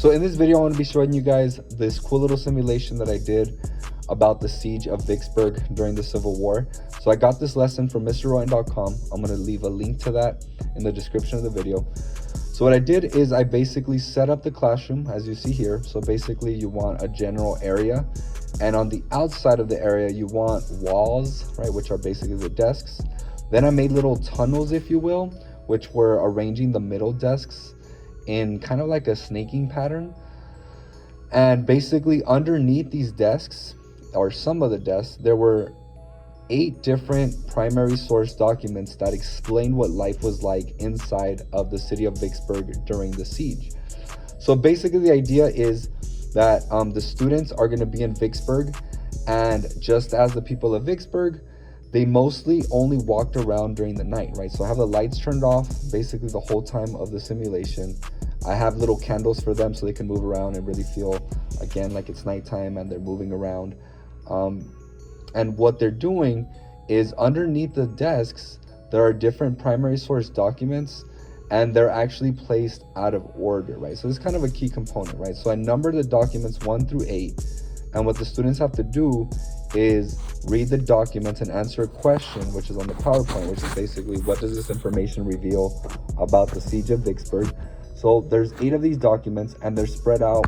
So in this video, I want to be showing you guys this cool little simulation that I did about the siege of Vicksburg during the Civil War. So I got this lesson from MrRowan.com. I'm going to leave a link to that in the description of the video. So what I did is I basically set up the classroom as you see here. So basically you want a general area, and on the outside of the area you want walls, right, which are basically the desks. Then I made little tunnels, if you will, which were arranging the middle desks in kind of like a snaking pattern. And basically underneath these desks, or some of the desks, there were 8 different primary source documents that explained what life was like inside of the city of Vicksburg during the siege. So basically the idea is that the students are going to be in Vicksburg, and just as the people of Vicksburg, they mostly only walked around during the night, right? So I have the lights turned off basically the whole time of the simulation. I have little candles for them so they can move around and really feel, again, like it's nighttime and they're moving around. And what they're doing is underneath the desks, there are different primary source documents, and they're actually placed out of order, right? So this is kind of a key component, right? So I numbered the documents 1 through 8, and what the students have to do is read the documents and answer a question, which is on the PowerPoint, which is basically, what does this information reveal about the siege of Vicksburg? So there's 8 of these documents, and they're spread out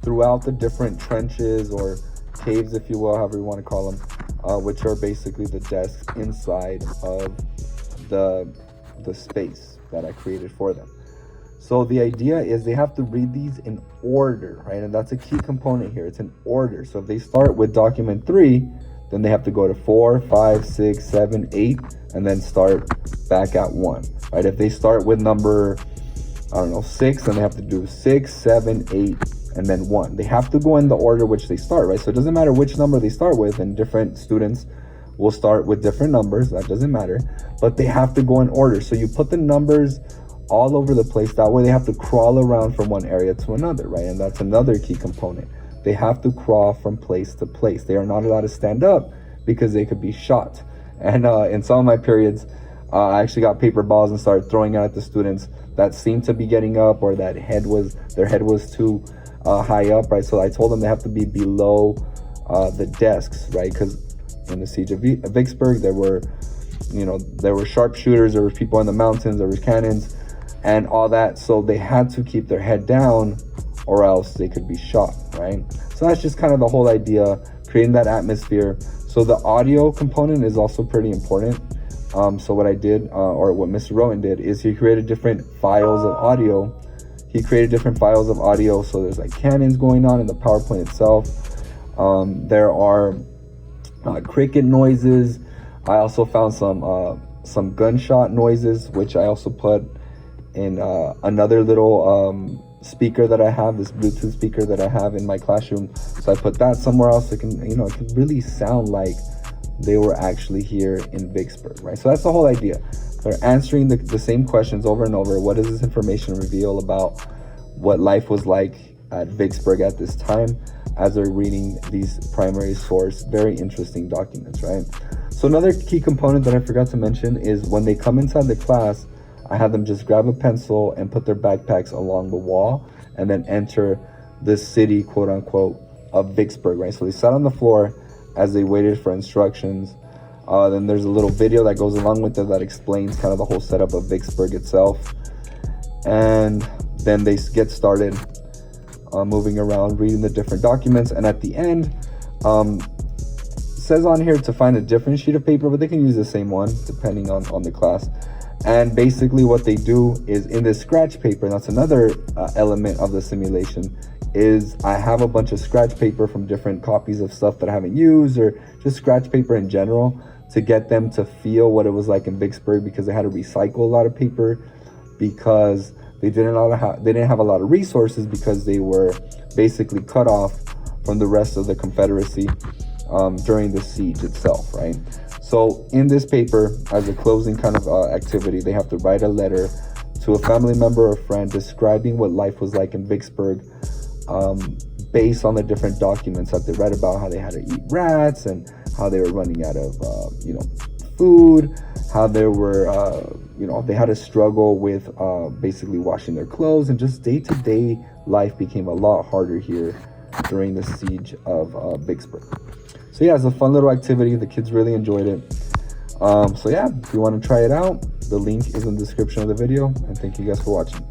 throughout the different trenches or caves, if you will, however you want to call them, which are basically the desks inside of the space that I created for them. So the idea is they have to read these in order, right? And that's a key component here. It's in order. So if they start with document 3, then they have to go to 4, 5, 6, 7, 8, and then start back at 1, right? If they start with number, 6, then they have to do 6, 7, 8, and then 1. They have to go in the order which they start, right? So it doesn't matter which number they start with, and different students will start with different numbers. That doesn't matter, but they have to go in order. So you put the numbers all over the place. That way they have to crawl around from one area to another, right? And that's another key component. They have to crawl from place to place. They are not allowed to stand up because they could be shot. And in some of my periods, I actually got paper balls and started throwing it at the students that seemed to be getting up, or that their head was too high up, right? So I told them they have to be below the desks, right? Because in the siege of Vicksburg, there were sharpshooters, there were people in the mountains, there was cannons and all that. So they had to keep their head down or else they could be shot, right? So that's just kind of the whole idea, creating that atmosphere. So the audio component is also pretty important. So what I did, or what Mr. Rowan did, is he created different files of audio. So there's like cannons going on in the PowerPoint itself. There are cricket noises. I also found some gunshot noises, which I also put in another little speaker that I have, this Bluetooth speaker that I have in my classroom. So I put that somewhere else. It can, it can really sound like they were actually here in Vicksburg, right? So that's the whole idea. They're answering the same questions over and over. What does this information reveal about what life was like at Vicksburg at this time, as they're reading these primary source, very interesting documents, right? So another key component that I forgot to mention is when they come inside the class, I have them just grab a pencil and put their backpacks along the wall and then enter the city, quote unquote, of Vicksburg, right? So they sat on the floor as they waited for instructions. Then there's a little video that goes along with it that explains kind of the whole setup of Vicksburg itself. And then they get started moving around, reading the different documents. And at the end, it says on here to find a different sheet of paper, but they can use the same one depending on the class. And basically what they do is in this scratch paper, and that's another element of the simulation, is I have a bunch of scratch paper from different copies of stuff that I haven't used, or just scratch paper in general, to get them to feel what it was like in Vicksburg, because they had to recycle a lot of paper because they didn't have a lot of resources, because they were basically cut off from the rest of the Confederacy during the siege itself, right? So in this paper, as a closing kind of activity, they have to write a letter to a family member or friend describing what life was like in Vicksburg, based on the different documents that they read about, how they had to eat rats and how they were running out of food, how there were you know, they had to struggle with basically washing their clothes, and just day-to-day life became a lot harder here during the siege of Vicksburg. So yeah, it's a fun little activity. The kids really enjoyed it. So yeah, if you want to try it out, the link is in the description of the video, and thank you guys for watching.